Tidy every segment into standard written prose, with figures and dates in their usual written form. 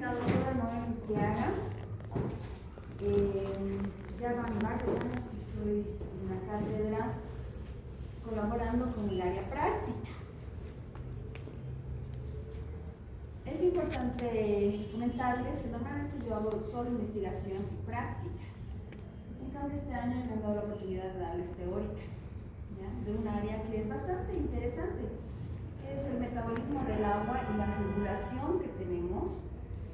La doctora Noel Urteaga, ya van varios años que estoy en la cátedra colaborando con el área práctica. Es importante comentarles que normalmente yo hago solo investigación y prácticas. En cambio este año me han dado la oportunidad de darles teóricas, ¿ya? De un área que es bastante interesante, que es el metabolismo del agua y la regulación que tenemos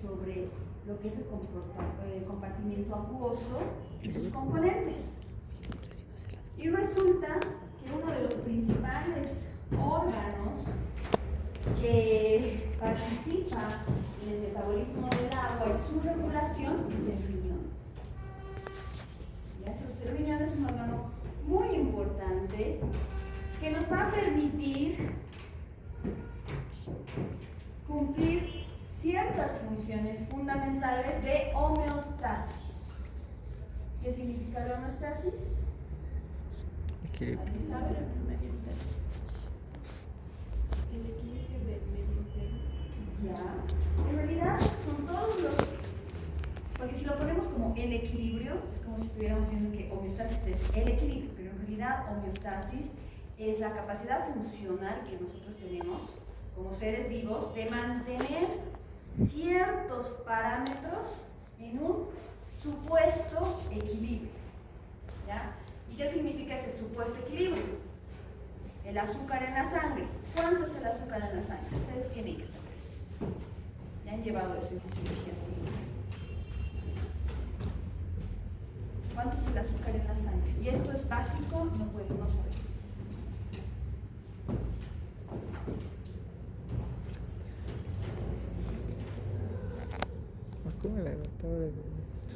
sobre lo que es el compartimiento acuoso y sus componentes. Y resulta que uno de los principales órganos que participa en el metabolismo del agua y su regulación es el riñón. Entonces el riñón es un órgano muy importante que nos va a permitir cumplir ciertas funciones fundamentales de homeostasis. ¿Qué significa la homeostasis? ¿Alguien sabe? El equilibrio del medio interno. Ya. En realidad son todos los... Porque si lo ponemos como el equilibrio, es como si estuviéramos diciendo que homeostasis es el equilibrio, pero en realidad homeostasis es la capacidad funcional que nosotros tenemos como seres vivos de mantener ciertos parámetros en un supuesto equilibrio. ¿Ya? ¿Y qué significa ese supuesto equilibrio? El azúcar en la sangre. ¿Cuánto es el azúcar en la sangre? Ustedes tienen que saber eso. Ya han llevado eso en fisiología. ¿Cuánto es el azúcar en la sangre? Y esto es básico, no podemos saber.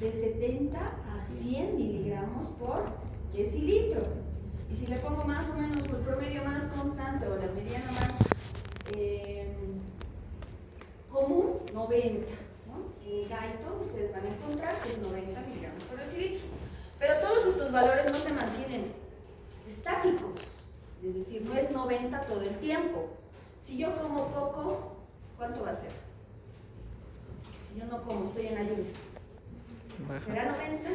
De 70 a 100 miligramos por decilitro. Y si le pongo más o menos el promedio más constante o la mediana más común, 90. ¿No? En el Guyton ustedes van a encontrar que es 90 miligramos por decilitro. Pero todos estos valores no se mantienen estáticos. Es decir, no es 90 todo el tiempo. Si yo como poco, ¿cuánto va a ser? Si yo no como, estoy en ayuno. ¿Será 90?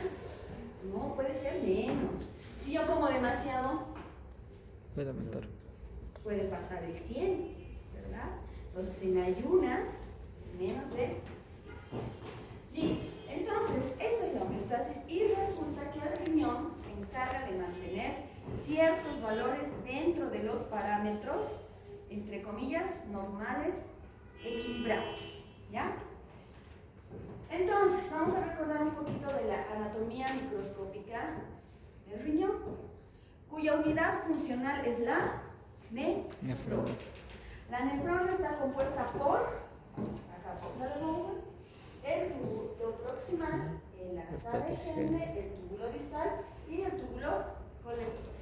No, puede ser menos. Si yo como demasiado, puede aumentar. Puede pasar el 100, ¿verdad? Entonces en ayunas, menos de... Listo. Entonces, esa es la homeostasis y resulta que el riñón se encarga de mantener ciertos valores dentro de los parámetros, entre comillas, normales, equilibrados, ¿ya? Entonces, vamos a recordar un poquito de la anatomía microscópica del riñón, cuya unidad funcional es la nefrona. La nefrona está compuesta por, acá ponga la bomba, el túbulo proximal, el asa de Henle, el túbulo distal y el túbulo colector.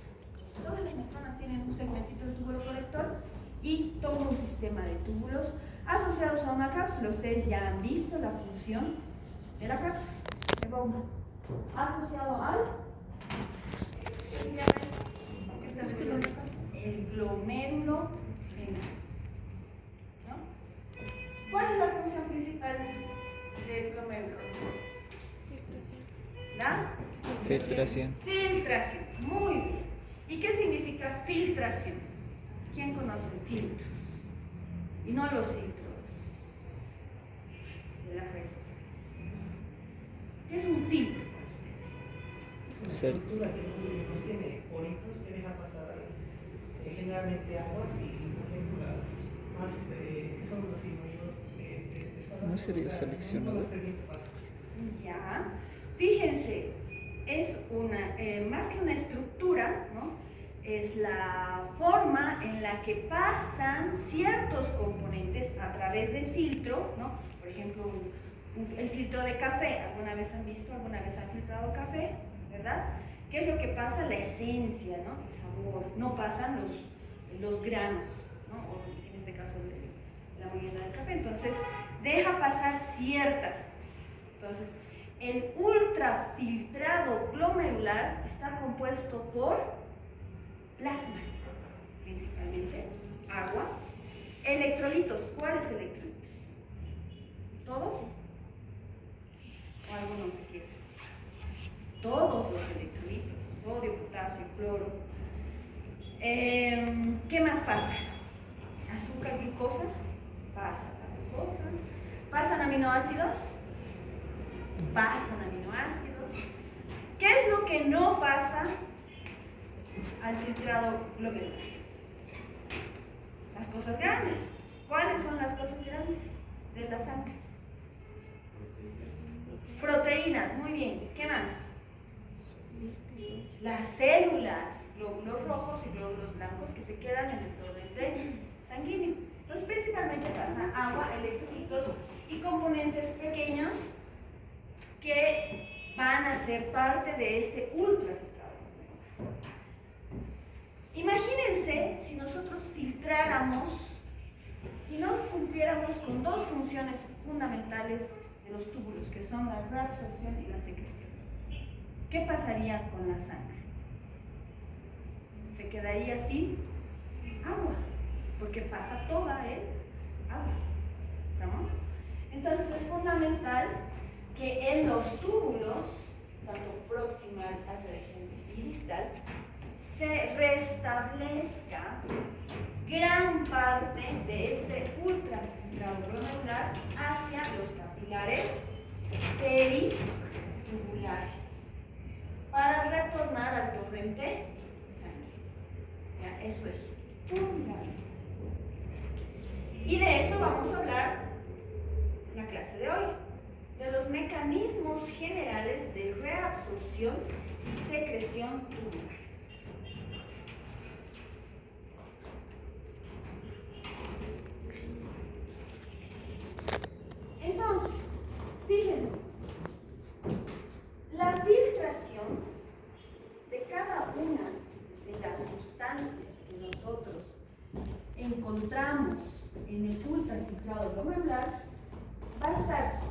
Todas las nefronas tienen un segmentito de túbulo colector y todo un sistema de túbulos asociados a una cápsula. Ustedes ya han visto la función de la cápsula de bomba. Asociado al el glomérulo renal. ¿No? ¿Cuál es la función principal del glomérulo renal? ¿La? Filtración. Filtración. Muy bien. ¿Y qué significa filtración? ¿Quién conoce filtros? Y no los filtros de las redes sociales. ¿Qué es un filtro para ustedes? Es una estructura que nos tiene poritos que deja pasar generalmente aguas y moléculas más que son así mayor ¿No sería seleccionado? no nos permite pasar. Ya. Fíjense, es una, más que una estructura, ¿no? Es la forma en la que pasan ciertos componentes a través del filtro, ¿no? Por ejemplo, el filtro de café. ¿Alguna vez han visto? ¿Alguna vez han filtrado café? ¿Verdad? ¿Qué es lo que pasa? La esencia, ¿no? El sabor. No pasan los granos, ¿no? O en este caso la molienda del café. Entonces, deja pasar ciertas cosas. Entonces, el ultrafiltrado glomerular está compuesto por plasma, principalmente agua, electrolitos. ¿Cuáles electrolitos? ¿Todos? todos los electrolitos, sodio, potasio, cloro. ¿Qué más pasa? Azúcar, glucosa, pasa la glucosa. ¿Pasan aminoácidos? Pasan aminoácidos. ¿Qué es lo que no pasa al filtrado glomerular? Las cosas grandes. ¿Cuáles son las cosas grandes de la sangre? Proteínas, muy bien. ¿Qué más? Las células, glóbulos rojos y glóbulos blancos que se quedan en el torrente sanguíneo. Entonces, principalmente pasa agua, electrolitos y componentes pequeños que van a ser parte de este ultrafiltrado. Imagínense si nosotros filtráramos y no cumpliéramos con dos funciones fundamentales de los túbulos, que son la reabsorción y la secreción. ¿Qué pasaría con la sangre? Se quedaría sin agua, porque pasa toda el agua. ¿Estamos? Entonces es fundamental que en los túbulos, tanto proximal, ascendente y distal, se restablezca gran parte de este ultrafiltrado glomerular hacia los capilares peritubulares para retornar al torrente sanguíneo. ¿Ya? Eso es fundamental. Y de eso vamos a hablar la clase de hoy, de los mecanismos generales de reabsorción y secreción tubular. Entonces, fíjense, la filtración de cada una de las sustancias que nosotros encontramos en el ultrafiltrado glomerular va a estar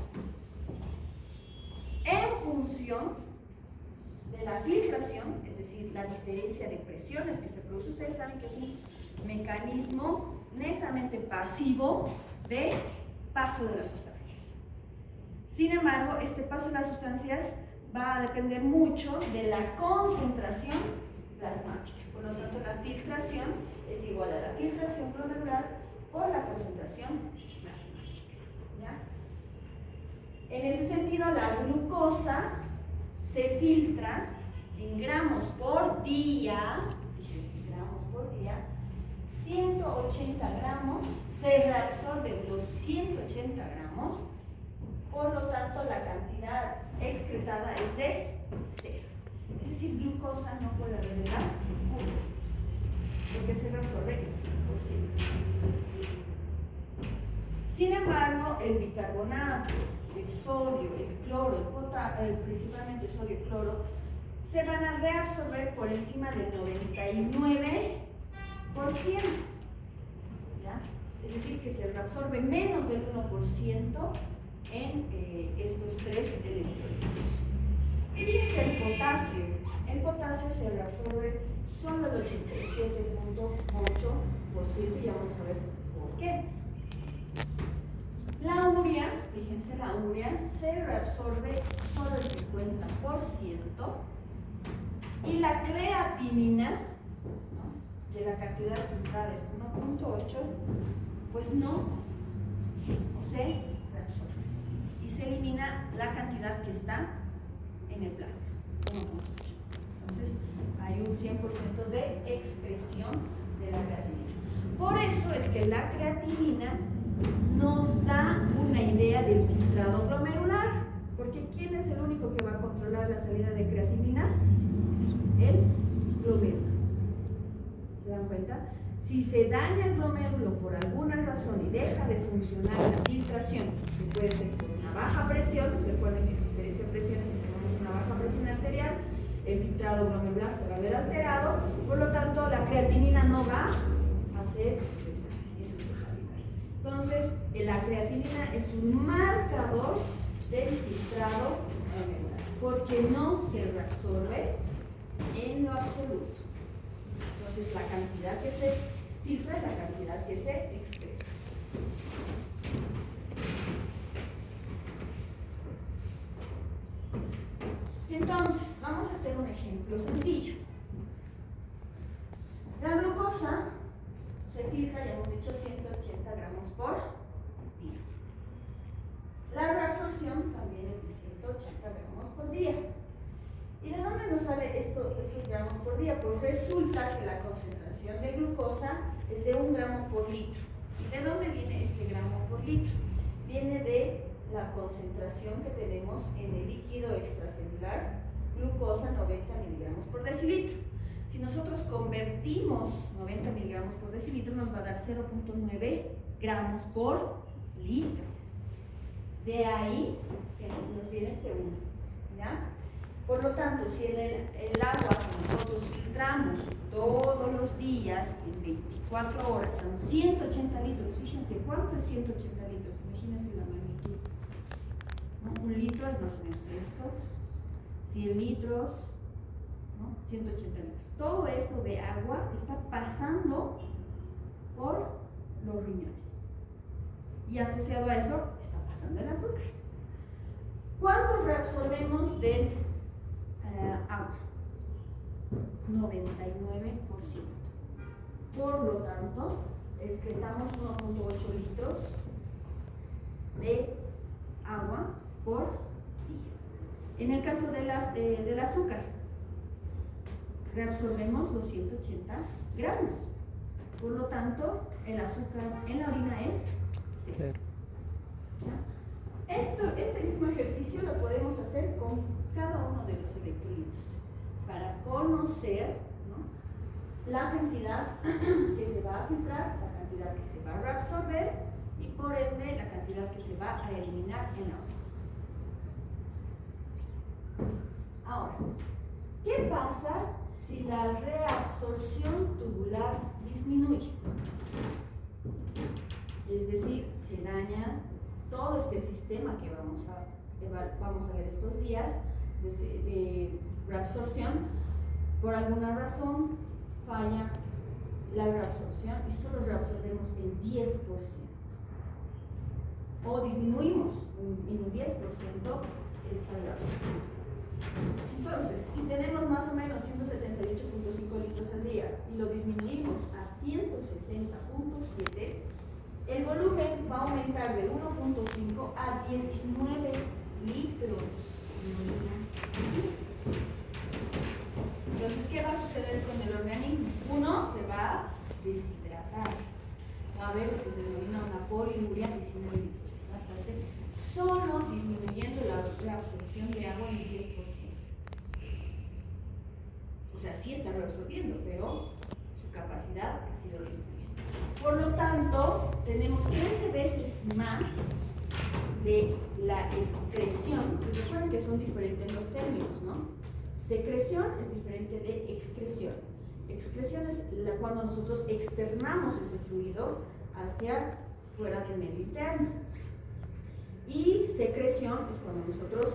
en función de la filtración, es decir, la diferencia de presiones que se produce. Ustedes saben que es un mecanismo netamente pasivo de paso de las sustancias. Sin embargo, este paso de las sustancias va a depender mucho de la concentración plasmática. Por lo tanto, la filtración es igual a la filtración glomerular por la concentración plasmática. ¿Ya? En ese sentido, la glucosa se filtra en gramos por día, fíjense, gramos por día, 180 gramos, se reabsorben los 180 gramos, por lo tanto la cantidad excretada es de 0. Es decir, glucosa no puede haber en la urea, porque se reabsorbe el 100%. Sin embargo, el bicarbonato, el sodio, el cloro, el potasio, principalmente el sodio y cloro, se van a reabsorber por encima del 99%. ¿Ya? Es decir, que se reabsorbe menos del 1% en estos tres electrolitos. Fíjense el potasio. El potasio se reabsorbe solo el 87.8%, y ya vamos a ver por qué. La urea, fíjense, la urea se reabsorbe solo el 50%, y la creatinina, ¿no?, de la cantidad filtrada es 1.8, pues no se reabsorbe y se elimina la cantidad que está en el plasma, 1.8. Entonces hay un 100% de excreción de la creatinina. Por eso es que la creatinina nos da una idea del filtrado glomerular, porque ¿quién es el único que va a controlar la salida de creatinina? El glomérulo. ¿Se dan cuenta? Si se daña el glomérulo por alguna razón y deja de funcionar la filtración, que puede ser por una baja presión, recuerden que es diferencia de presiones, si tenemos una baja presión arterial, el filtrado glomerular se va a ver alterado, por lo tanto la creatinina no va a ser excretada. Eso es vital. Entonces, la creatinina es un marcador del filtrado glomerular, porque no se reabsorbe en lo absoluto. Entonces, la cantidad que se filtra es la cantidad que se excreta. Entonces, vamos ejemplo sencillo. La glucosa se filtra, ya hemos dicho, 180 gramos por día. La reabsorción también es de 180 gramos por día. ¿Y de dónde nos sale estos gramos por día? Pues resulta que la concentración de glucosa es de 1 gramo por litro. ¿Y de dónde viene este gramo por litro? Viene de la concentración que tenemos en el líquido extracelular, glucosa 90 miligramos por decilitro. Si nosotros convertimos 90 miligramos por decilitro, nos va a dar 0.9 gramos por litro. De ahí que nos viene este 1, ¿ya? Por lo tanto, si el agua que nosotros filtramos todos los días en 24 horas son 180 litros, fíjense cuánto es 180 litros, imagínense la magnitud, ¿no? 1 litro es más o menos esto, 100 litros, ¿no? 180 litros. Todo eso de agua está pasando por los riñones. Y asociado a eso está pasando el azúcar. ¿Cuánto reabsorbemos del agua? 99%. Por lo tanto, excretamos 1.8 litros de agua por día. En el caso del azúcar, reabsorbemos los 180 gramos. Por lo tanto, el azúcar en la orina es 0. Este mismo ejercicio lo podemos hacer con cada uno de los electrolitos para conocer, ¿no?, la cantidad que se va a filtrar, la cantidad que se va a reabsorber y por ende la cantidad que se va a eliminar en la orina. Ahora, ¿qué pasa si la reabsorción tubular disminuye? Es decir, se daña todo este sistema que vamos a ver estos días de reabsorción. Por alguna razón falla la reabsorción y solo reabsorbemos el 10%. O disminuimos en un 10% esta reabsorción. Entonces, si tenemos más o menos 178.5 litros al día y lo disminuimos a 160.7, el volumen va a aumentar de 1.5 a 19 litros. Entonces, ¿qué va a suceder con el organismo? Uno, se va a deshidratar. Va a haber lo que se denomina una poliuria, 19 litros. Bastante. Solo disminuyendo la absorción de agua en 10%. O sea, sí está reabsorbiendo, pero su capacidad ha sido disminuida. Por lo tanto, tenemos 13 veces más de la excreción. Recuerden que son diferentes los términos, ¿no? Secreción es diferente de excreción. Excreción es cuando nosotros externamos ese fluido hacia fuera del medio interno. Y secreción es cuando nosotros,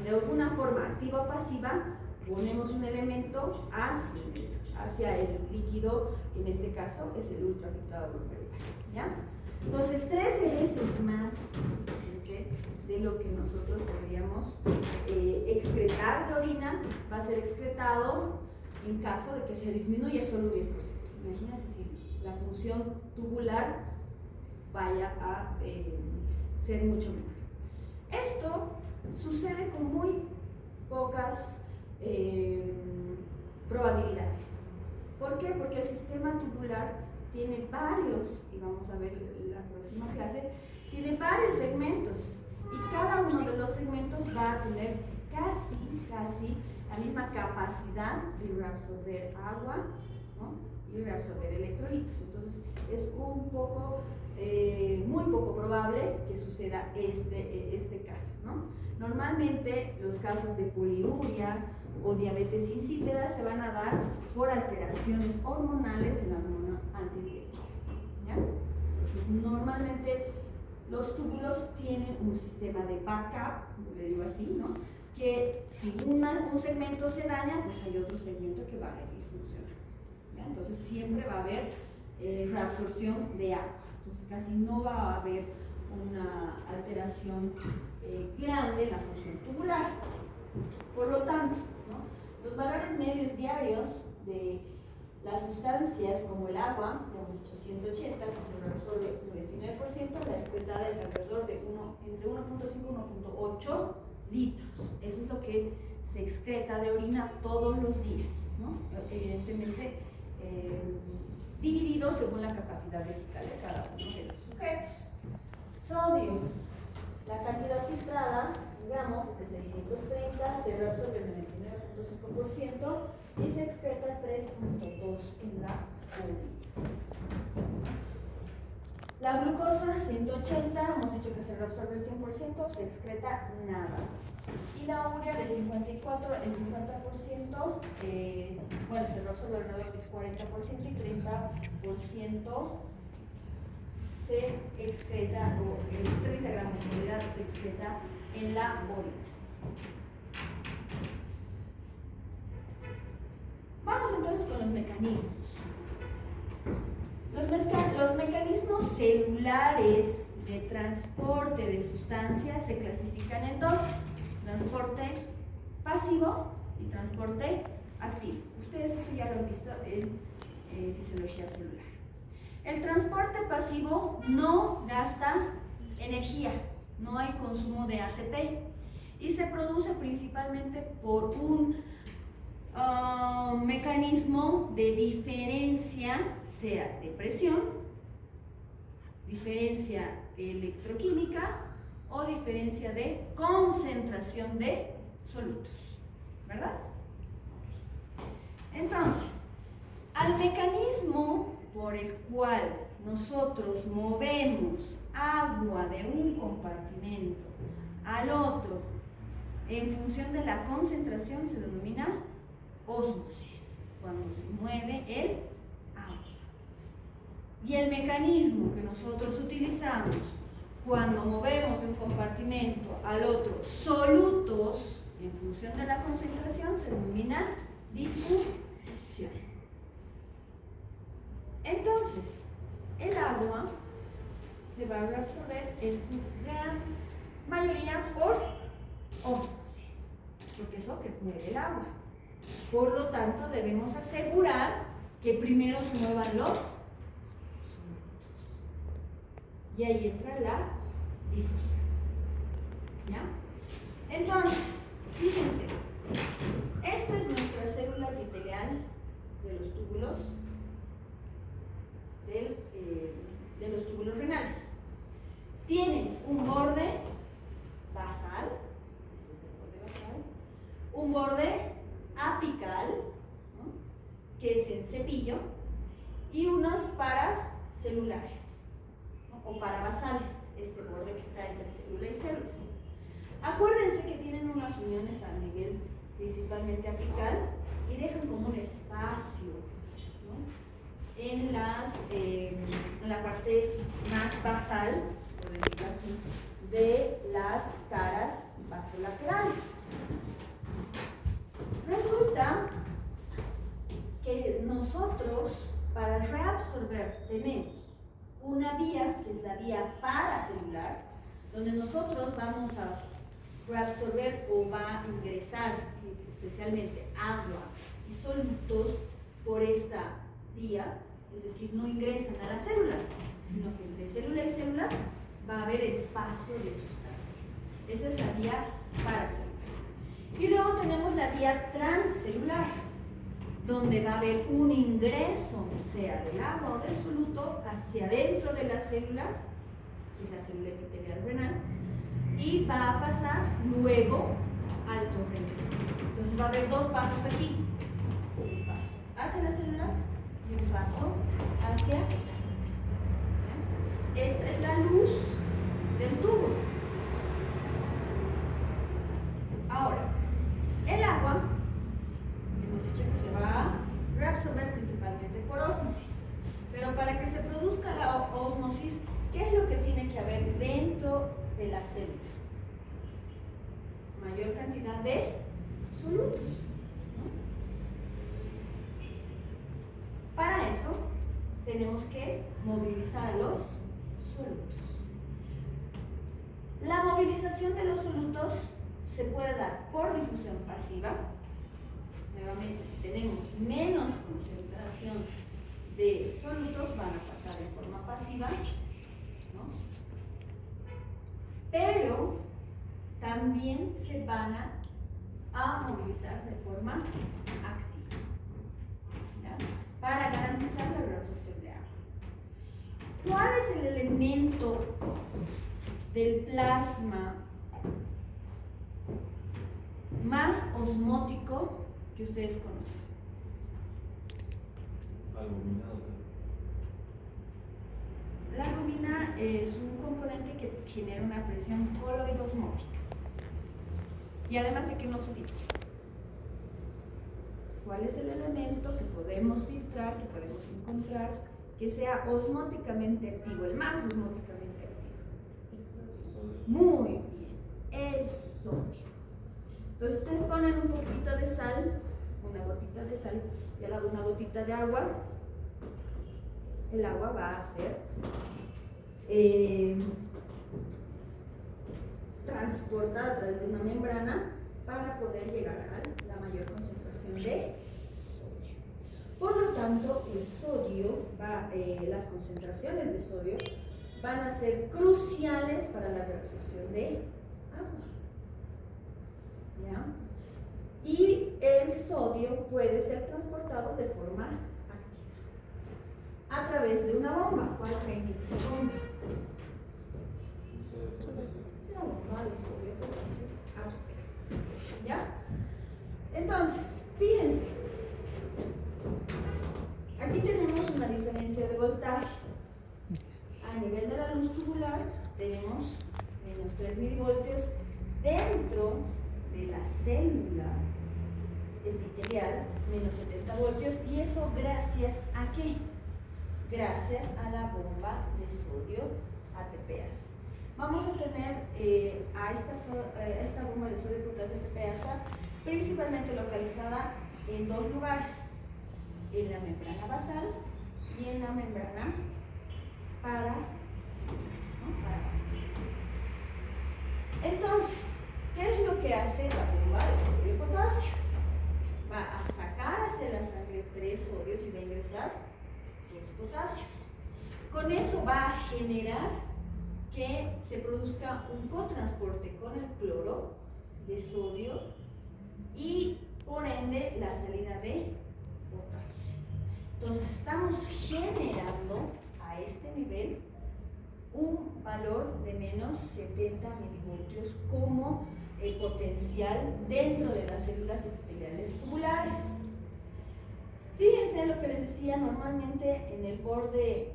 de alguna forma activa o pasiva, ponemos un elemento hacia el líquido, que en este caso es el ultrafiltrado glomerular, ¿ya? Entonces, 13 veces más, fíjense, de lo que nosotros podríamos excretar de orina va a ser excretado en caso de que se disminuya solo un 10%. Imagínense si la función tubular vaya a ser mucho menor. Esto sucede con muy pocas probabilidades. ¿Por qué? Porque el sistema tubular tiene varios, y vamos a ver la próxima clase, tiene varios segmentos y cada uno de los segmentos va a tener casi la misma capacidad de reabsorber agua, ¿no?, y reabsorber electrolitos. Entonces es muy poco probable que suceda este caso, ¿no? Normalmente los casos de poliuria o diabetes insípida se van a dar por alteraciones hormonales en la hormona antidiurética, ¿ya? Entonces normalmente los túbulos tienen un sistema de backup, le digo así, ¿no?, que si un segmento se daña, pues hay otro segmento que va a ir funcionando, ¿ya? Entonces siempre va a haber reabsorción de agua. Entonces casi no va a haber una alteración grande en la función tubular. Por lo tanto, ¿no?, los valores medios diarios de las sustancias como el agua, ya hemos dicho 180, que se resuelve 99%, la excretada es alrededor de entre 1.5 y 1.8 litros. Eso es lo que se excreta de orina todos los días, ¿no? Evidentemente dividido según la capacidad vesical de cada uno de los sujetos. Sodio, la cantidad filtrada, digamos, es de 630, se reabsorbe el 99.5% y se excreta 3.2 en la orina. La glucosa, 180, hemos dicho que se reabsorbe el 100%, se excreta nada. Y la urea de 54, el 50%, bueno, se reabsorbe alrededor del 40% y 30% se excreta, o el 30 gramos de unidad se excreta en la orina. Vamos entonces con los mecanismos. Los mecanismos celulares de transporte de sustancias se clasifican en dos: transporte pasivo y transporte activo. Ustedes esto ya lo han visto en fisiología celular. El transporte pasivo no gasta energía, no hay consumo de ATP y se produce principalmente por un mecanismo de diferencia, sea de presión, diferencia electroquímica o diferencia de concentración de solutos, ¿verdad? Entonces, al mecanismo por el cual nosotros movemos agua de un compartimento al otro en función de la concentración se denomina ósmosis, cuando se mueve el agua. Y el mecanismo que nosotros utilizamos cuando movemos de un compartimento al otro solutos en función de la concentración se denomina difusión. Entonces, el agua se va a reabsorber en su gran mayoría por ósmosis, porque es lo que mueve el agua. Por lo tanto, debemos asegurar que primero se muevan los solutos. Y ahí entra la difusión. ¿Ya? Entonces, fíjense, esta es nuestra célula epitelial de los túbulos de los túbulos renales. Tienes un borde basal, un borde apical, ¿no?, que es en cepillo, y unos paracelulares, ¿no?, o parabasales, este borde que está entre célula y célula. Acuérdense que tienen unas uniones a nivel principalmente apical y dejan como un espacio, ¿no?, en la parte más basal, por decirlo así, de las caras vasolaterales. Resulta que nosotros, para reabsorber, tenemos una vía, que es la vía paracelular, donde nosotros vamos a reabsorber o va a ingresar especialmente agua y solutos por esta vía, es decir, no ingresan a la célula, sino que entre célula y célula va a haber el paso de sustancias. Esa es la vía paracelular. Y luego tenemos la vía transcelular, donde va a haber un ingreso, sea del agua o del soluto, hacia dentro de la célula, que es la célula epitelial renal, y va a pasar luego al torrente sanguíneo. Entonces va a haber dos pasos aquí, un paso hacia la célula y un paso hacia la célula. Esta es la luz del tubo. Ahora, el agua, hemos dicho que se va a reabsorber principalmente por ósmosis, pero para que se produzca la ósmosis, ¿qué es lo que tiene que haber dentro de la célula? Mayor cantidad de solutos, ¿no? Para eso tenemos que movilizar a los solutos. La movilización de los solutos se puede dar por difusión pasiva, nuevamente, si tenemos menos concentración de solutos, van a pasar de forma pasiva, ¿no? Pero también se van a movilizar de forma activa, ¿ya? Para garantizar la reabsorción de agua. ¿Cuál es el elemento del plasma más osmótico que ustedes conocen? La albúmina es un componente que genera una presión coloidosmótica y además de que no se filtra. ¿Cuál es el elemento que podemos filtrar, que podemos encontrar, que sea osmóticamente activo, el más osmóticamente activo? Muy bien, el sodio. Entonces ustedes ponen un poquito de sal, una gotita de sal y al lado una gotita de agua. El agua va a ser transportada a través de una membrana para poder llegar a la mayor concentración de sodio. Por lo tanto, el sodio las concentraciones de sodio van a ser cruciales para la reabsorción de agua. ¿Ya? Y el sodio puede ser transportado de forma activa a través de una bomba. ¿Cuál creen que es esa bomba? La bomba de sodio potasio ATP. ¿Ya? Entonces, fíjense, aquí tenemos una diferencia de voltaje. A nivel de la luz tubular tenemos menos 3 milivoltios dentro de la célula epitelial, menos 70 voltios, y eso gracias a qué? Gracias a la bomba de sodio ATPase. Vamos a tener a esta bomba de sodio potasio ATPase principalmente localizada en dos lugares, en la membrana basal y en la membrana paraciliar, ¿no? Entonces, ¿qué es lo que hace la bomba de sodio potasio? Va a sacar hacia la sangre 3 sodios y va a ingresar 2 potasios. Con eso va a generar que se produzca un cotransporte con el cloro de sodio y por ende la salida de potasio. Entonces estamos generando a este nivel un valor de menos 70 milivoltios como potencial dentro de las células epiteliales tubulares. Fíjense lo que les decía, normalmente en el borde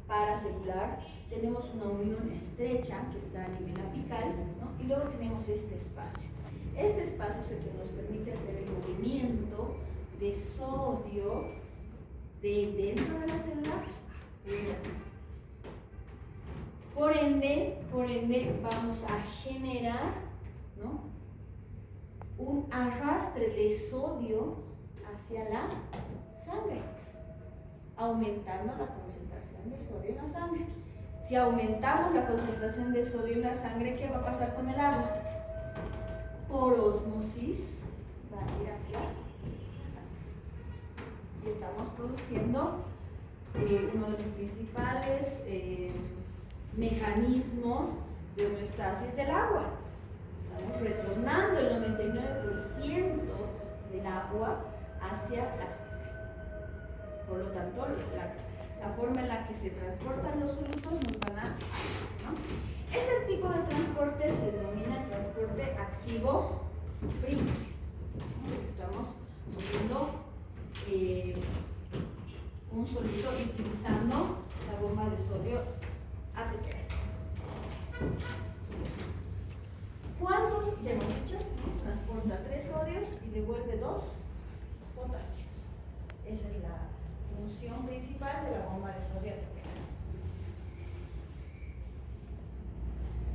paracelular tenemos una unión estrecha que está a nivel apical, ¿no? Y luego tenemos este espacio. Este espacio es el que nos permite hacer el movimiento de sodio de dentro de la célula hacia por ende vamos a generar, ¿no?, un arrastre de sodio hacia la sangre, aumentando la concentración de sodio en la sangre. Si aumentamos la concentración de sodio en la sangre, ¿qué va a pasar con el agua? Por osmosis va a ir hacia la sangre. Y estamos produciendo uno de los principales mecanismos de homeostasis del agua. Estamos retornando el 99% del agua hacia la sangre. Por lo tanto, la forma en la que se transportan los solutos nos van a... ¿no? Ese tipo de transporte se denomina transporte activo primario. Estamos moviendo un soluto utilizando la bomba de sodio ATPase. ¿Cuántos ya hemos dicho? Transporta 3 sodios y devuelve 2 potasios. Esa es la función principal de la bomba de sodio ATPase.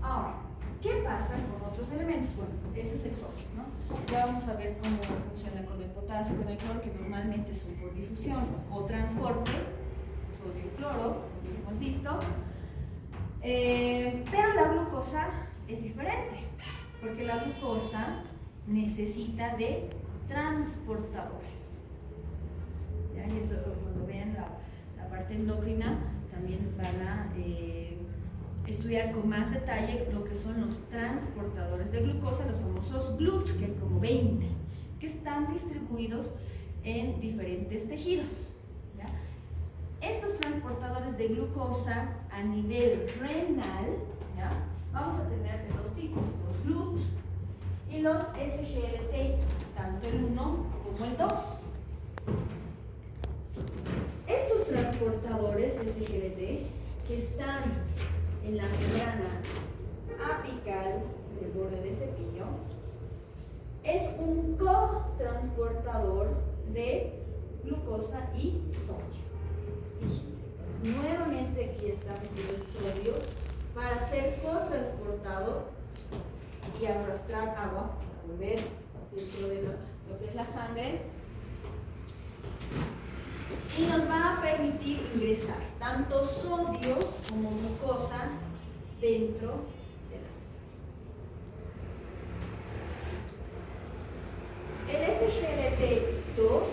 Ahora, ¿qué pasa con otros elementos? Bueno, ese es el sodio, ¿no? Ya vamos a ver cómo funciona con el potasio, con el cloro, que normalmente son por difusión o transporte, sodio-cloro, como hemos visto. Pero la glucosa es diferente, porque la glucosa necesita de transportadores. ¿Ya? Y eso cuando vean la parte endocrina también van a estudiar con más detalle lo que son los transportadores de glucosa, los famosos GLUT, que hay como 20, que están distribuidos en diferentes tejidos. ¿Ya? Estos transportadores de glucosa a nivel renal, ¿ya? Vamos a tener de dos tipos, los GLUT y los SGLT, tanto el 1 como el 2. Estos transportadores SGLT que están en la membrana apical del borde de cepillo es un cotransportador de glucosa y sodio. Fíjense, nuevamente aquí está metido el sodio para ser cotransportado y arrastrar agua, a volver dentro de lo que es la sangre, y nos va a permitir ingresar tanto sodio como glucosa dentro de la sangre. El SGLT2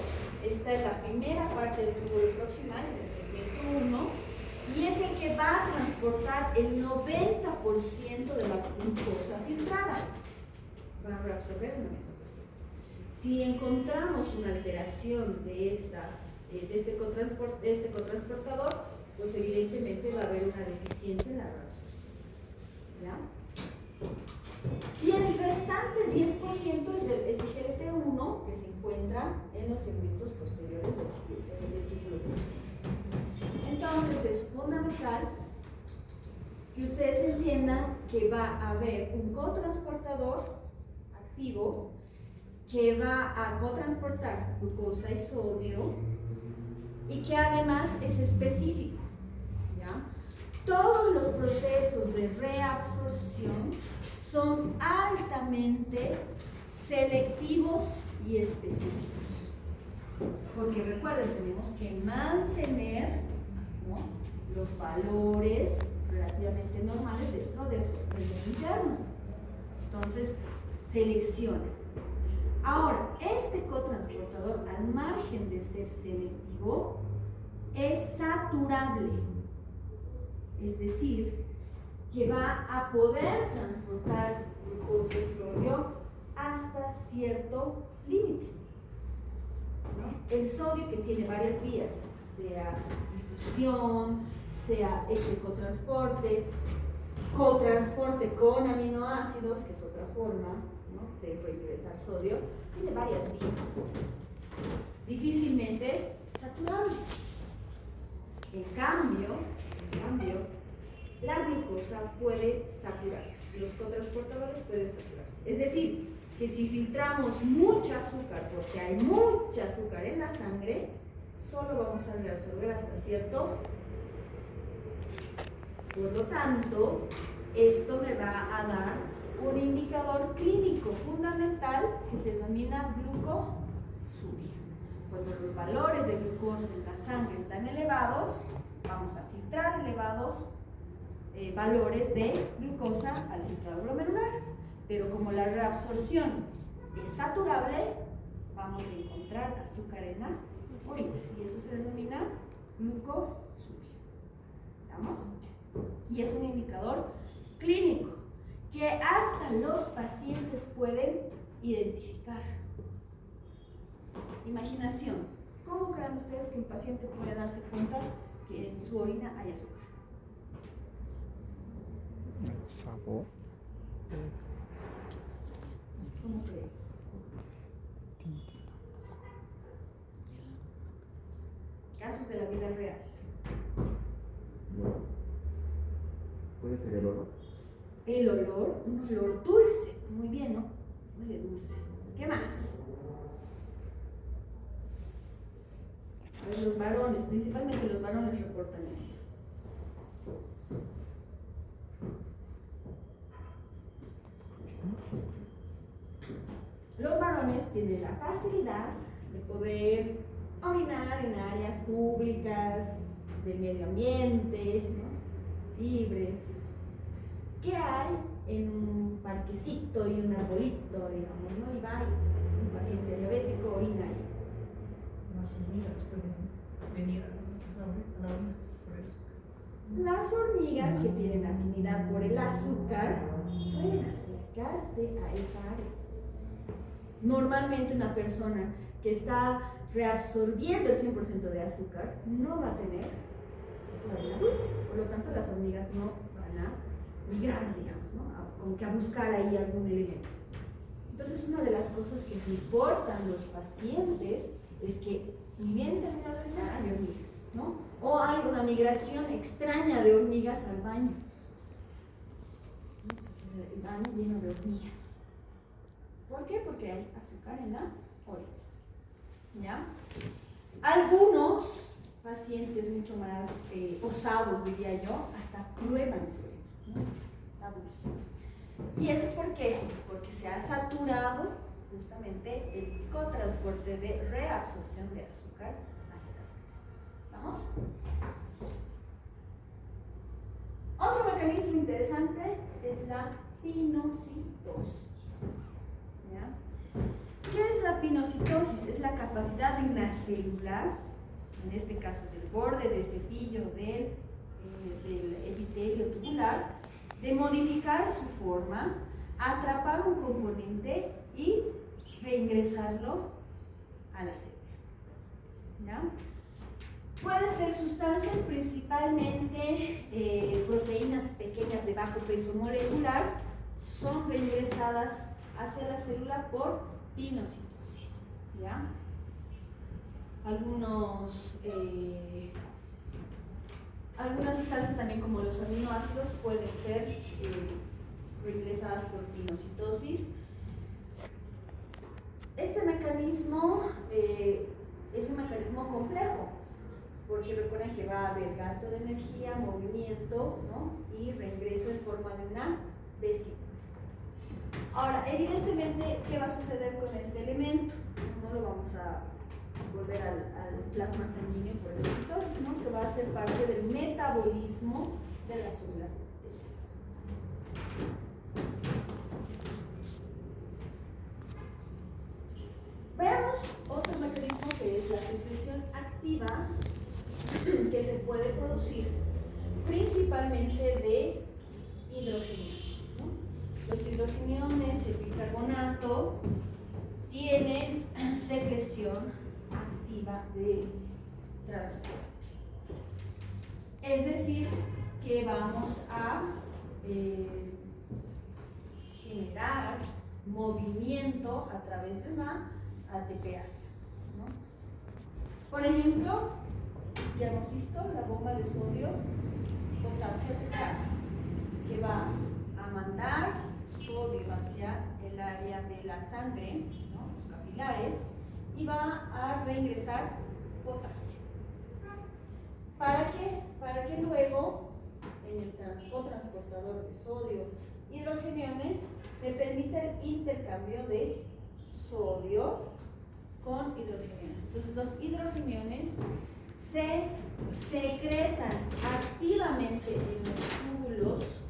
está en la primera parte del túbulo proximal, en el segmento 1, y es el que va a transportar el 90% de la glucosa filtrada. Va a reabsorber el 90%. Si encontramos una alteración de este cotransportador, pues evidentemente va a haber una deficiencia en la reabsorción. ¿Ya? Y el restante 10% es del SGLT1, que se encuentra en los segmentos posteriores del túbulo proximal. Entonces es fundamental que ustedes entiendan que va a haber un cotransportador activo que va a cotransportar glucosa y sodio y que además es específico. ¿Ya? Todos los procesos de reabsorción son altamente selectivos y específicos. Porque recuerden, tenemos que mantener, ¿no?, los valores relativamente normales dentro del medio interno. Entonces, selecciona. Ahora, este cotransportador, al margen de ser selectivo, es saturable. Es decir, que va a poder transportar glucosa y sodio hasta cierto límite. ¿No? El sodio, que tiene varias vías, sea difusión, sea cotransporte con aminoácidos, que es otra forma, ¿no?, de reingresar sodio, tiene varias vías. Difícilmente saturable. En cambio, la glucosa puede saturarse, los cotransportadores pueden saturarse. Es decir, que si filtramos mucha azúcar, porque hay mucha azúcar en la sangre, solo vamos a reabsorber hasta cierto. Por lo tanto, esto me va a dar un indicador clínico fundamental que se denomina glucosuria. Cuando los valores de glucosa en la sangre están elevados, vamos a filtrar elevados valores de glucosa al filtrado glomerular. Pero como la reabsorción es saturable, vamos a encontrar azúcar en la orina. Y eso se denomina glucosuria. ¿Estamos? Y es un indicador clínico que hasta los pacientes pueden identificar. Imaginación. ¿Cómo creen ustedes que un paciente puede darse cuenta que en su orina hay azúcar? Sabor. ¿Cómo creen? Casos de la vida real. ¿Puede ser el olor? El olor, un olor dulce. Muy bien, ¿no? Huele dulce. ¿Qué más? A ver, los varones, principalmente los varones reportan esto. Los varones tienen la facilidad de poder orinar en áreas públicas, del medio ambiente, ¿no?, libres. ¿Qué hay en un parquecito y un arbolito, digamos, ¿no? Y va y un paciente diabético orina ahí. Las hormigas pueden venir a la orina por el azúcar. Las hormigas que tienen afinidad por el azúcar pueden acercarse a esa área. Normalmente una persona que está reabsorbiendo el 100% de azúcar no va a tener la orina dulce. Por lo tanto, las hormigas no van a migrar, digamos, ¿no? Como que a buscar ahí algún elemento. Entonces, una de las cosas que importan los pacientes es que ni bien terminado de orinar hay hormigas, ¿no? O hay una migración extraña de hormigas al baño. Entonces, el baño lleno de hormigas. ¿Por qué? Porque hay azúcar en la orina. ¿Ya? Algunos pacientes mucho más osados, diría yo, hasta prueban su orina, ¿no? Está dulce. ¿Y eso es por qué? Porque se ha saturado justamente el cotransporte de reabsorción de azúcar hacia la sangre. ¿Vamos? Otro mecanismo interesante es la pinocitosis. ¿Ya? ¿Qué es la pinocitosis? Es la capacidad de una célula, en este caso del borde de cepillo del epitelio tubular, de modificar su forma, atrapar un componente y reingresarlo a la célula. ¿Ya? Pueden ser sustancias, principalmente proteínas pequeñas de bajo peso molecular, son reingresadas hacia la célula por pinocitosis. ¿Ya? Algunas sustancias también, como los aminoácidos, pueden ser reingresadas por pinocitosis. Este mecanismo es un mecanismo complejo, porque recuerden que va a haber gasto de energía, movimiento, ¿no? Y reingreso en forma de una vesícula. Ahora, evidentemente, ¿qué va a suceder con este elemento? No lo vamos a volver al plasma sanguíneo por el citosis, ¿no? Que va a ser parte del metabolismo de las células epiteliales. Veamos otro mecanismo que es la secreción activa, que se puede producir principalmente de hidrogeniones, ¿no? Los hidrogeniones, el bicarbonato, tienen secreción activa de transporte. Es decir, que vamos a generar movimiento a través de una ATPase, ¿no? Por ejemplo, ya hemos visto la bomba de sodio, potasio ATPase, que va a mandar sodio hacia el área de la sangre, ¿no? Los capilares, y va a reingresar potasio. ¿Para qué? Para que luego en el cotransportador de sodio hidrogeniones me permita el intercambio de sodio con hidrogeniones. Entonces los hidrogeniones se secretan activamente en los túbulos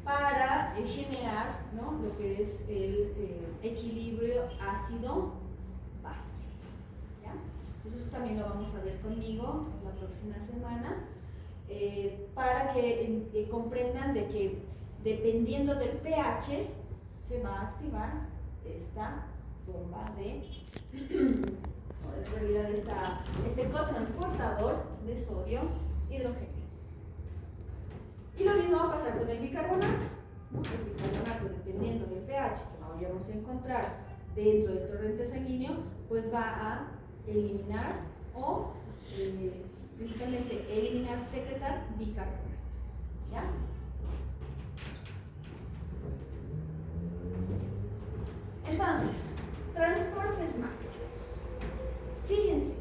para generar, ¿no? Lo que es el equilibrio ácido-base. ¿Ya? Entonces eso también lo vamos a ver conmigo la próxima semana, para que comprendan de que dependiendo del pH se va a activar esta bomba en realidad este cotransportador de sodio hidrogeniones. Y lo mismo va a pasar con el bicarbonato, ¿no? El bicarbonato, dependiendo del pH que vayamos a encontrar dentro del torrente sanguíneo, pues va a eliminar o principalmente eliminar, secretar bicarbonato. ¿Ya? Entonces, transportes máximos. Fíjense,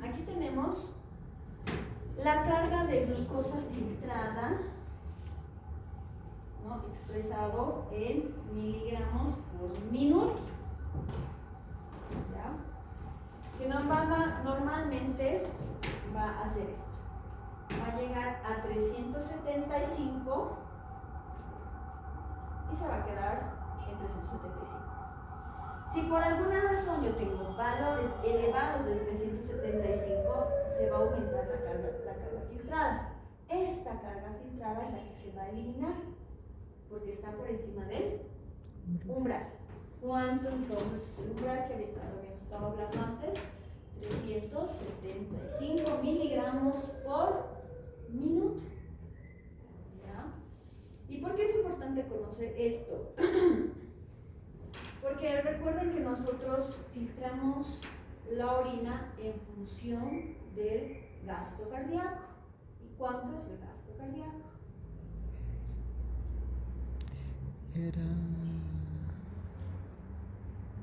aquí tenemos la carga de glucosa filtrada, ¿no? Expresado en miligramos por minuto. ¿Ya? Que normalmente va a hacer esto. va a llegar a 375 y se va a quedar en 375. Si por alguna razón yo tengo valores elevados del 375, se va a aumentar la carga filtrada. Esta carga filtrada es la que se va a eliminar, porque está por encima del umbral. ¿Cuánto entonces es el umbral que habíamos estado hablando antes? 375 miligramos por minuto. ¿Ya? ¿Y por qué es importante conocer esto? Porque recuerden que nosotros filtramos la orina en función del gasto cardíaco. ¿Y cuánto es el gasto cardíaco? Era...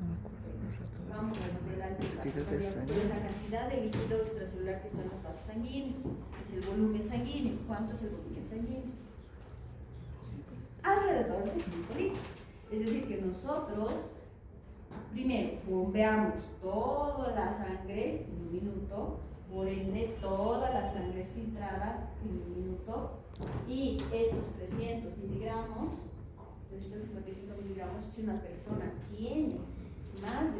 No me acuerdo los datos. Vamos a ver adelante. El gasto Cantidad de cardíaco sangre. es la cantidad de líquido extracelular que está en los vasos sanguíneos. Es el volumen sanguíneo. ¿Cuánto es el volumen sanguíneo? Alrededor de 5 litros. Es decir, que nosotros primero bombeamos toda la sangre en un minuto, por ende toda la sangre es filtrada en un minuto, y esos 300 miligramos, 355 miligramos, si una persona tiene más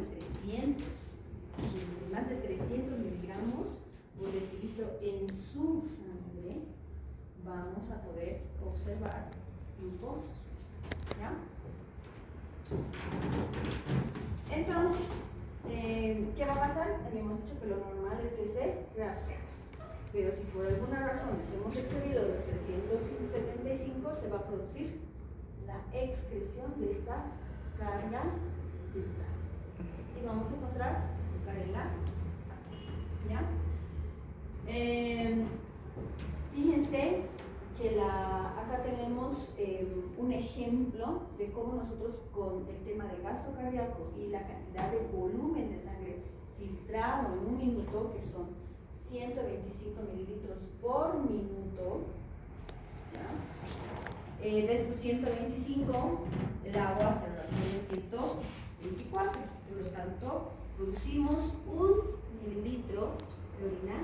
de 300 miligramos por decilitro en su sangre, vamos a poder observar glucosa. ¿Ya? Entonces, ¿qué va a pasar? Habíamos dicho que lo normal es que se reabsorba. Pero si por alguna razón nos hemos excedido los 375, se va a producir la excreción de esta carga filtrada. Y vamos a encontrar azúcar en la sangre. ¿Ya? Fíjense que acá tenemos un ejemplo de cómo nosotros con el tema del gasto cardíaco y la cantidad de volumen de sangre filtrado en un minuto, que son 125 mililitros por minuto, ¿ya? De estos 125, el agua se reduce 124, por lo tanto producimos 1 mililitro de orina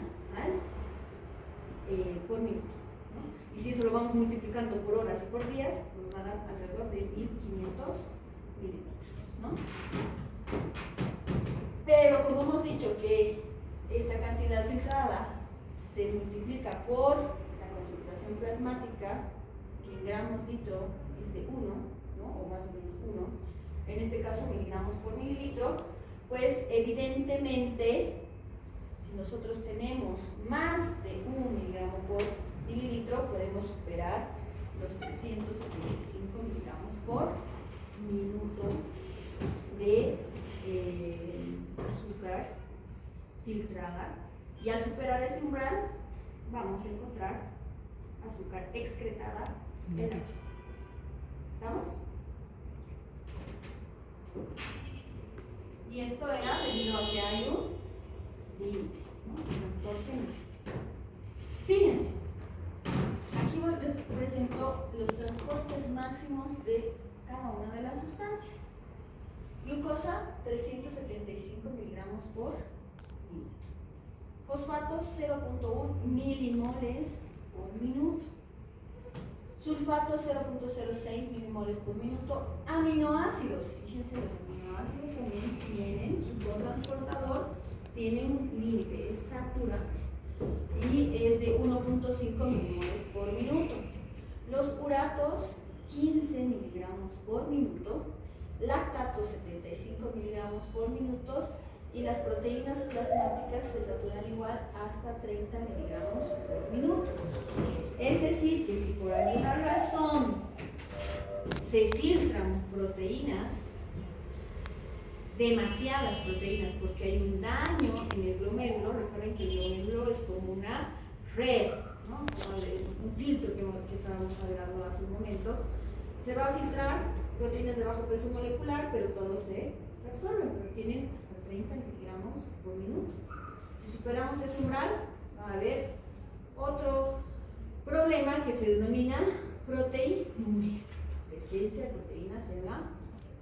por minuto. Y si eso lo vamos multiplicando por horas y por días, nos va a dar alrededor de 1500 mililitros, ¿no? Pero como hemos dicho que esta cantidad filtrada se multiplica por la concentración plasmática, que en gramos litro es de 1, ¿no? O más o menos 1, en este caso miligramos por mililitro, pues evidentemente, si nosotros tenemos más de 1 miligramo por mililitro, podemos superar los 375 miligramos por minuto de azúcar filtrada, y al superar ese umbral vamos a encontrar azúcar excretada en la orina. ¿Estamos? Y esto era debido a que hay un límite, ¿no? Transporte máximo. Fíjense, aquí les presento los transportes máximos de cada una de las sustancias. Glucosa, 375 miligramos por minuto. Fosfatos, 0.1 milimoles por minuto. Sulfatos, 0.06 milimoles por minuto. Aminoácidos, fíjense, los aminoácidos también tienen su cotransportador, tienen un límite, es saturante, y es de 1.5 milimoles por minuto. Los uratos, 15 miligramos por minuto. Lactatos, 75 miligramos por minuto, y las proteínas plasmáticas se saturan igual hasta 30 miligramos por minuto. Es decir, que si por alguna razón se filtran proteínas, demasiadas proteínas, porque hay un daño en el glomérulo, recuerden que el glomérulo es como una red, ¿no? Como un filtro que estábamos hablando hace un momento, se va a filtrar proteínas de bajo peso molecular, pero todos se reabsorben, pero tienen hasta 30 miligramos por minuto. Si superamos ese umbral, va a haber otro problema que se denomina proteinuria, presencia de proteínas en la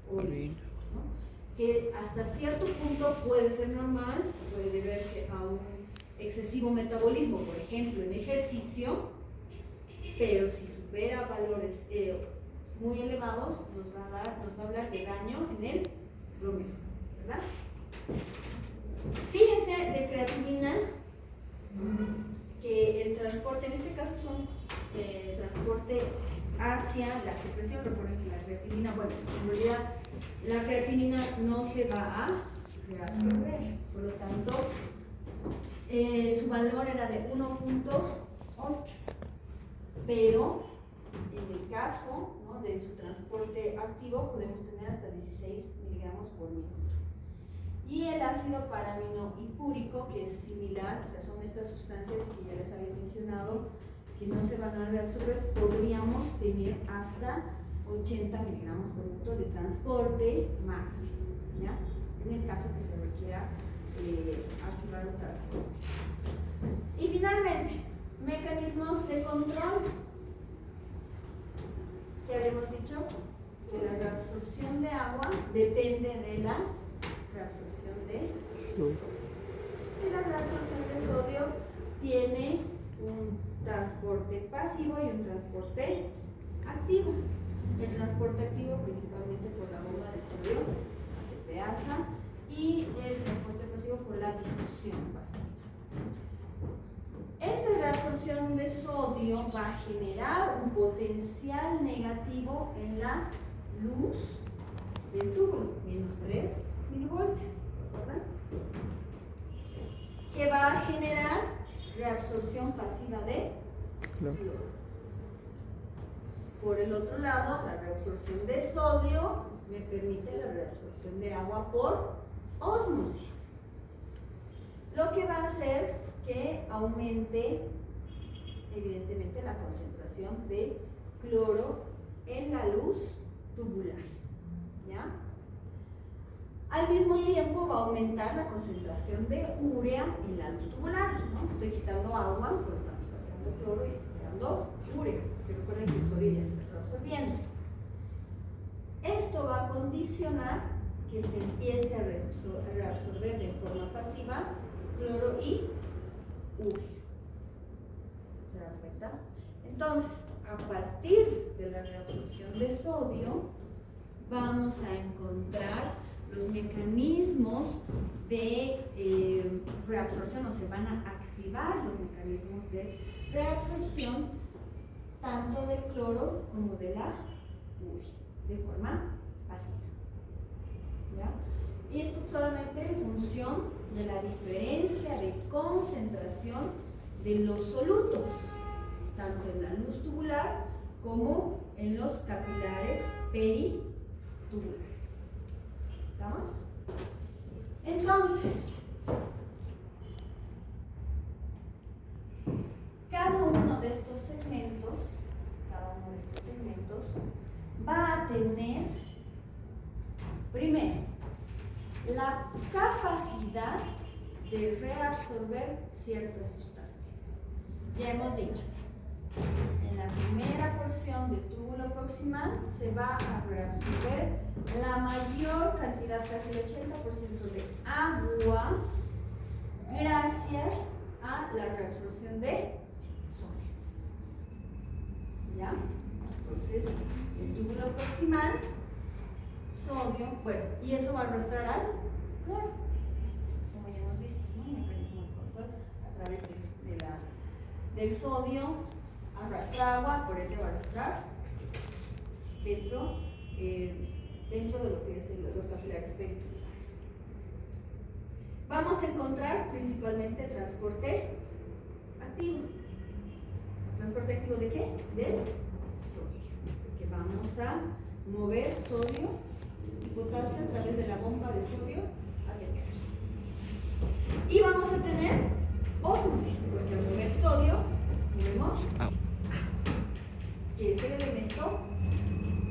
orina, ¿no? Que hasta cierto punto puede ser normal, puede deberse a un excesivo metabolismo, por ejemplo, en ejercicio, pero si supera valores muy elevados, nos va a hablar de daño en el glomérulo, ¿verdad? Fíjense de creatinina que el transporte, en este caso son transporte hacia la secreción. Recuerden que la creatinina, bueno, en realidad la creatinina no se va a reabsorber, por lo tanto su valor era de 1.8, pero en el caso, ¿no?, de su transporte activo podemos tener hasta 16 miligramos por minuto. Y el ácido paraminohipúrico, que es similar, o sea, son estas sustancias que ya les había mencionado, que no se van a reabsorber, podríamos tener hasta 80 miligramos por minuto de transporte máximo, ¿ya? En el caso que se requiera activar o transporte. Y finalmente, mecanismos de control. Ya habíamos dicho que la reabsorción de agua depende de la reabsorción de sodio. Y la reabsorción de sodio tiene un transporte pasivo y un transporte activo. El transporte activo principalmente por la bomba de sodio, la tepeasa, y el transporte pasivo por la difusión pasiva. Esta reabsorción de sodio va a generar un potencial negativo en la luz del túbulo, -3 milivoltios, ¿verdad? Que va a generar reabsorción pasiva de cloro. Por el otro lado, la reabsorción de sodio me permite la reabsorción de agua por ósmosis, lo que va a hacer que aumente evidentemente la concentración de cloro en la luz tubular, ¿ya? Al mismo tiempo va a aumentar la concentración de urea en la luz tubular, ¿no? Estoy quitando agua, por lo tanto está quedando cloro y está quedando urea, pero recuerden que el sodio ya se está absorbiendo. Esto va a condicionar que se empiece a reabsorber de forma pasiva cloro y urea. ¿Se dan cuenta? Entonces, a partir de la reabsorción de sodio, vamos a encontrar los mecanismos de reabsorción, o se van a activar los mecanismos de reabsorción tanto del cloro como de la urea, de forma pasiva, ¿ya? Y esto solamente en función de la diferencia de concentración de los solutos, tanto en la luz tubular como en los capilares peritubulares. ¿Estamos? Entonces, cada uno de estos segmentos va a tener, primero, la capacidad de reabsorber ciertas sustancias. Ya hemos dicho, en la primera porción del túbulo proximal se va a reabsorber la mayor cantidad, casi el 80% de agua, gracias a la reabsorción de sodio. ¿Ya? Entonces, el túbulo proximal, sodio, bueno, y eso va a arrastrar al cloro, como ya hemos visto, ¿no? Un mecanismo de control a través del sodio, arrastra agua, por ende va a arrastrar dentro de lo que es los capilares peritubulares. Vamos a encontrar principalmente transporte activo. ¿Transporte activo de qué? Del sodio. Porque vamos a mover sodio y potasio a través de la bomba de sodio a tepeasa. Y vamos a tener ósmosis, porque al mover sodio movemos agua, que es el elemento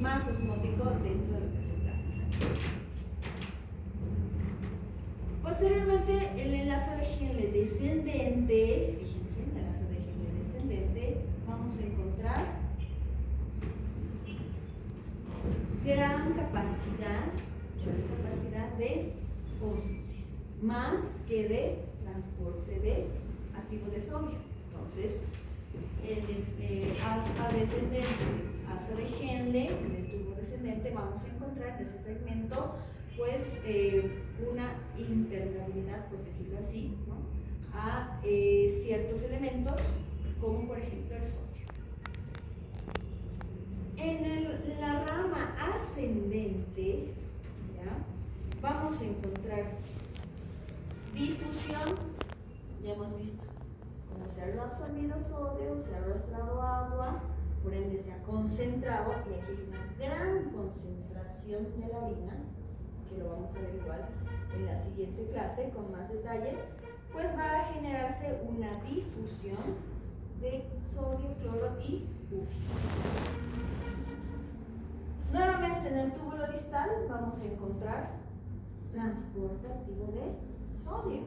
más osmótico dentro de lo que es el plasma. Posteriormente, el enlace de Henle descendente, fíjense, en el enlace de Henle descendente, vamos a encontrar gran capacidad de ósmosis, más que de transporte de activo de sodio. Entonces, hasta descendente, hasta de Henle, en el tubo descendente, vamos a encontrar en ese segmento pues una impermeabilidad, por decirlo así, ¿no? A ciertos elementos, como por ejemplo el sodio. En la rama ascendente, ¿ya?, vamos a encontrar difusión. Ya hemos visto cómo se ha absorbido sodio, se ha arrastrado agua, por ende se ha concentrado, y aquí hay una gran concentración de la orina, que lo vamos a ver igual en la siguiente clase con más detalle. Pues va a generarse una difusión de sodio, cloro y ufio. Nuevamente en el túbulo distal vamos a encontrar transporte activo de sodio.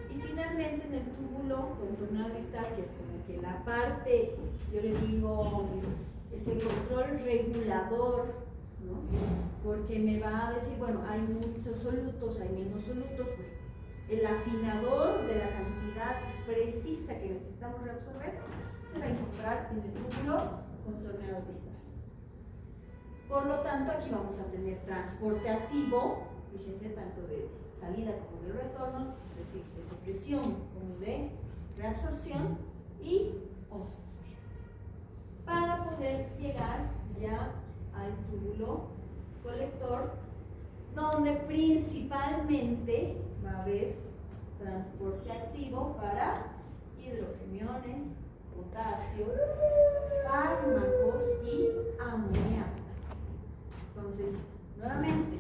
Y finalmente en el túbulo contorneado distal, que es como que la parte, yo le digo, es el control regulador, ¿no? Porque me va a decir, bueno, hay muchos solutos, hay menos solutos, pues el afinador de la cantidad precisa que necesitamos reabsorber se va a encontrar en el túbulo contorneado distal. Por lo tanto, aquí vamos a tener transporte activo, fíjense, tanto de salida como de retorno, es decir, de secreción como de reabsorción y ósmosis, para poder llegar ya al túbulo colector, donde principalmente va a haber transporte activo para hidrogeniones, potasio, fármacos y amoníaco. Entonces, nuevamente,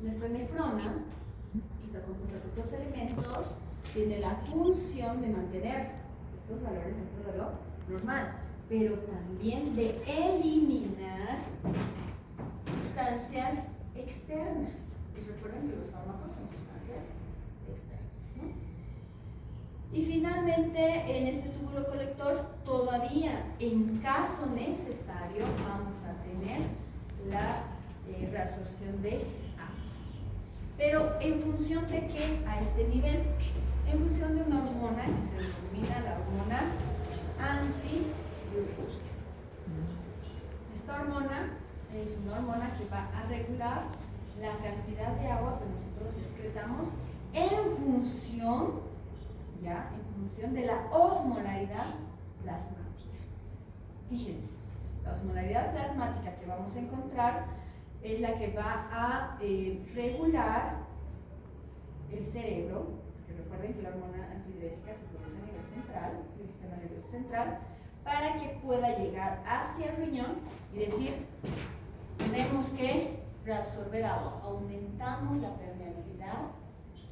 nuestra nefrona, que está compuesta por dos elementos, tiene la función de mantener ciertos valores dentro de lo normal, pero también de eliminar sustancias externas. Y recuerden que los fármacos son sustancias externas, ¿no? Y finalmente, en este túbulo colector, todavía en caso necesario, vamos a tener la reabsorción de agua. Pero ¿en función de qué a este nivel? En función de una hormona que se denomina la hormona antidiurética. Esta hormona es una hormona que va a regular la cantidad de agua que nosotros excretamos en función de la osmolaridad plasmática. Fíjense, la osmolaridad plasmática que vamos a encontrar es la que va a regular el cerebro, que recuerden que la hormona antidiurética se produce a nivel central, el sistema nervioso central, para que pueda llegar hacia el riñón y decir, tenemos que reabsorber agua. Aumentamos la permeabilidad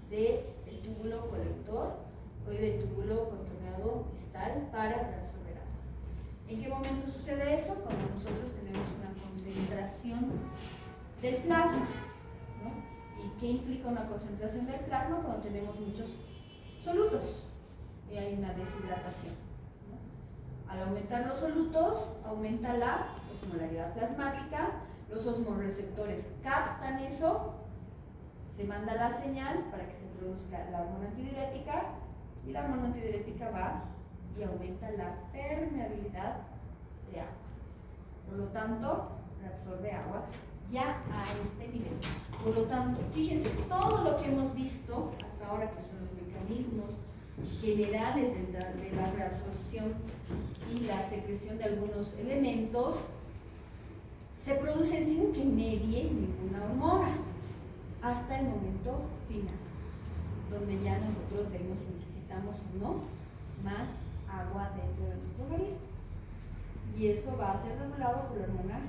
del túbulo colector o del túbulo contorneado distal para reabsorber agua. ¿En qué momento sucede eso? Cuando nosotros tenemos una concentración del plasma, ¿no? ¿Y qué implica una concentración del plasma? Cuando tenemos muchos solutos y hay una deshidratación, ¿no? Al aumentar los solutos, aumenta la osmolaridad plasmática, los osmorreceptores captan eso, se manda la señal para que se produzca la hormona antidiurética, y la hormona antidiurética va y aumenta la permeabilidad de agua. Por lo tanto, reabsorbe agua ya a este nivel. Por lo tanto, fíjense, todo lo que hemos visto hasta ahora, que son los mecanismos generales de la reabsorción y la secreción de algunos elementos, se producen sin que medie ninguna hormona hasta el momento final, donde ya nosotros vemos si necesitamos o no más agua dentro de nuestro organismo. Y eso va a ser regulado por la hormona.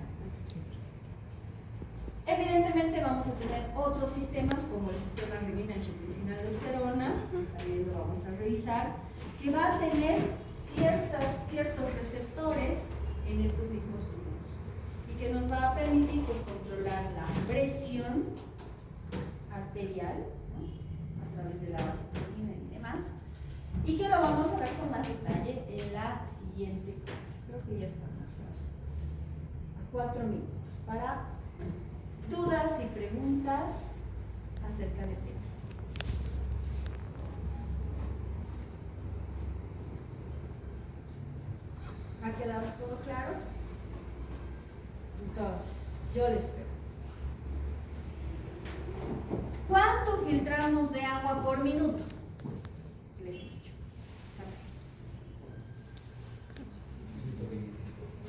Evidentemente vamos a tener otros sistemas como el sistema renina-angiotensina-aldosterona, también lo vamos a revisar, que va a tener ciertos receptores en estos mismos túbulos y que nos va a permitir pues, controlar la presión arterial, ¿no?, a través de la vasopresina y demás, y que lo vamos a ver con más detalle en la siguiente clase. Creo que ya estamos a 4 minutos para dudas y preguntas acerca del tema. ¿Ha quedado todo claro? Entonces, yo les pregunto. ¿Cuánto filtramos de agua por minuto? Les he dicho.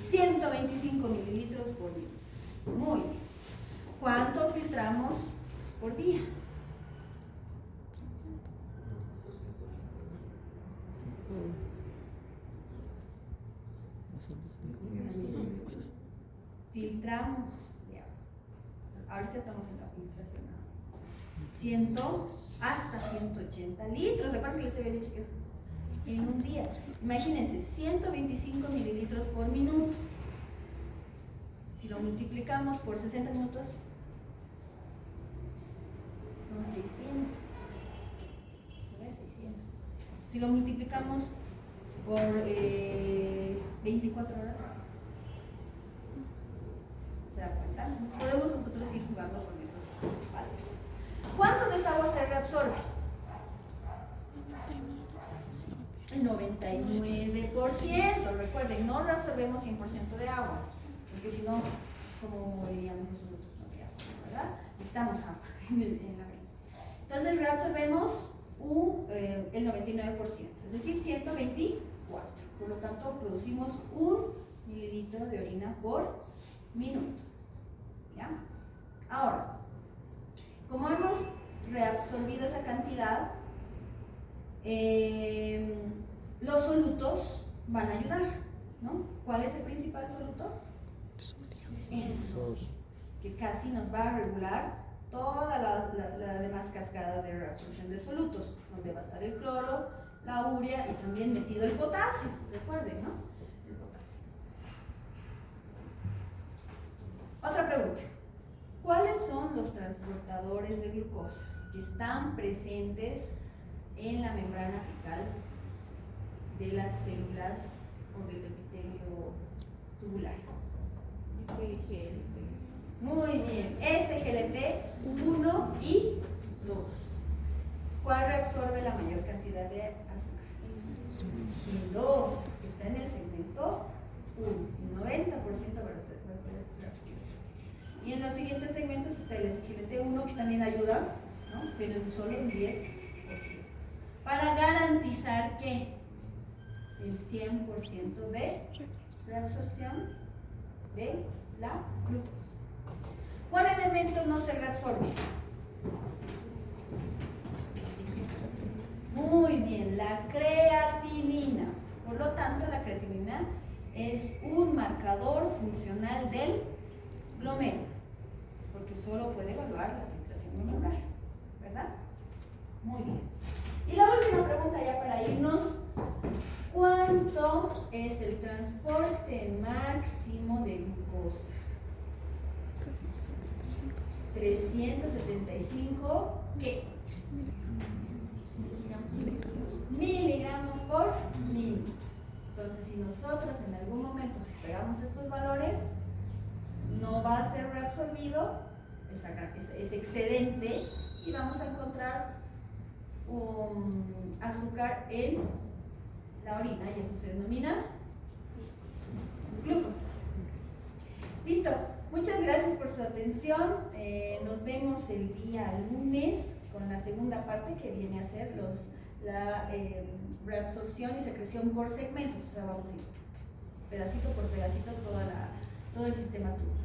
125 mililitros por minuto. Muy bien. ¿Cuánto filtramos por día? Filtramos de agua. Ahorita estamos en la filtración. 100 hasta 180 litros. Recuerden que les había dicho que es en un día. Imagínense, 125 mililitros por minuto. Si lo multiplicamos por 60 minutos, son 600. 600. Si lo multiplicamos por 24 horas, ¿se da cuenta? Entonces podemos nosotros ir jugando con esos valores. ¿Cuánto desagüe se reabsorbe? El 99%. Recuerden, no reabsorbemos 100% de agua, porque si no, ¿cómo moriríamos nosotros no de agua? ¿Verdad? Necesitamos agua en la vida. Entonces reabsorbemos el 99%, es decir, 124. Por lo tanto, producimos 1 mililitro de orina por minuto. ¿Ya? Ahora, como hemos reabsorbido esa cantidad, los solutos van a ayudar, ¿no? ¿Cuál es el principal soluto? El sodio, que casi nos va a regular toda la demás cascada de reabsorción de solutos, donde va a estar el cloro, la urea y también metido el potasio, recuerden, ¿no? El potasio. Otra pregunta. ¿Cuáles son los transportadores de glucosa que están presentes en la membrana apical de las células o del epitelio tubular? SGLT. Muy bien, SGLT 1 y 2. ¿Cuál reabsorbe la mayor cantidad de azúcar? El 2, que está en el segmento 1. El 90% va a ser reabsorbido. Y en los siguientes segmentos está el SGLT1, que también ayuda, ¿no? Pero en solo un 10%. Para garantizar que el 100% de reabsorción de la glucosa. ¿Cuál elemento no se reabsorbe? Muy bien, la creatinina. Por lo tanto, la creatinina es un marcador funcional del glomérulo, porque solo puede evaluar la filtración glomerular, ¿verdad? Muy bien. Y la última pregunta ya para irnos. ¿Cuánto es el transporte máximo de glucosa? 375, ¿qué? Miligramos por minuto. Entonces, si nosotros en algún momento superamos estos valores, no va a ser reabsorbido ese excedente y vamos a encontrar azúcar en la orina y eso se denomina glucosa. Listo. Muchas gracias por su atención. Nos vemos el día lunes con la segunda parte que viene a ser la reabsorción y secreción por segmentos. O sea, vamos a ir pedacito por pedacito todo el sistema tubular.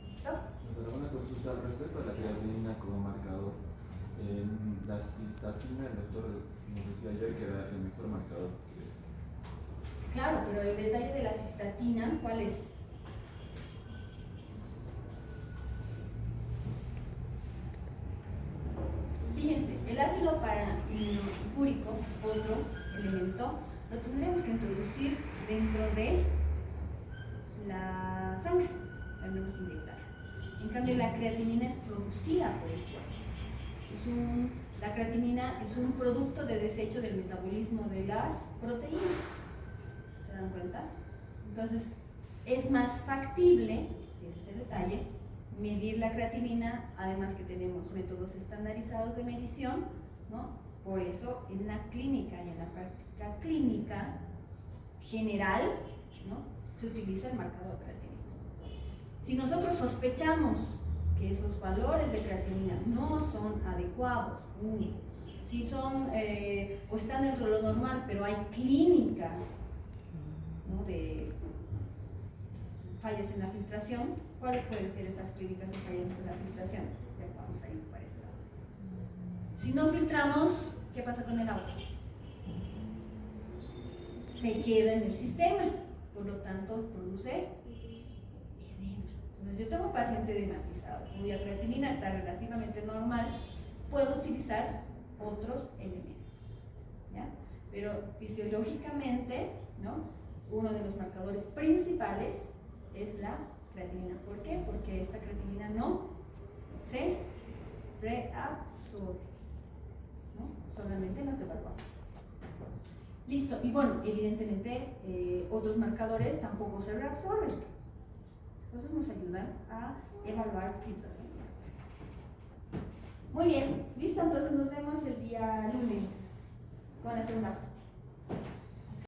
¿Listo? Doctora, una consulta respecto a la creatinina como marcador. La cistatina, el doctor nos decía ayer que era el mejor marcador. Claro, pero el detalle de la cistatina, ¿cuál es? Fíjense, el ácido parapúrico, otro elemento, lo tendremos que introducir dentro de la sangre, tendremos que inyectar. En cambio, la creatinina es producida por el cuerpo. La creatinina es un producto de desecho del metabolismo de las proteínas. ¿Se dan cuenta? Entonces, es más factible, ese es el detalle, medir la creatinina, además que tenemos métodos estandarizados de medición, ¿no? Por eso en la clínica y en la práctica clínica general, ¿no?, se utiliza el marcador creatinina. Si nosotros sospechamos que esos valores de creatinina no son adecuados, si son o están dentro de lo normal, pero hay clínica, ¿no?, de fallas en la filtración, ¿cuáles pueden ser esas clínicas de fallas en la filtración? Ya vamos a ir para ese lado. Si no filtramos, ¿qué pasa con el agua? Se queda en el sistema, por lo tanto produce edema. Entonces yo tengo paciente edematizado cuya creatinina está relativamente normal, puedo utilizar otros elementos, ¿ya? Pero fisiológicamente, ¿no?, uno de los marcadores principales es la creatinina. ¿Por qué? Porque esta creatinina no se reabsorbe, ¿no? Solamente nos evaluamos. Listo, y bueno, evidentemente otros marcadores tampoco se reabsorben. Entonces nos ayudan a evaluar filtración. Muy bien, listo, entonces nos vemos el día lunes con la segunda parte.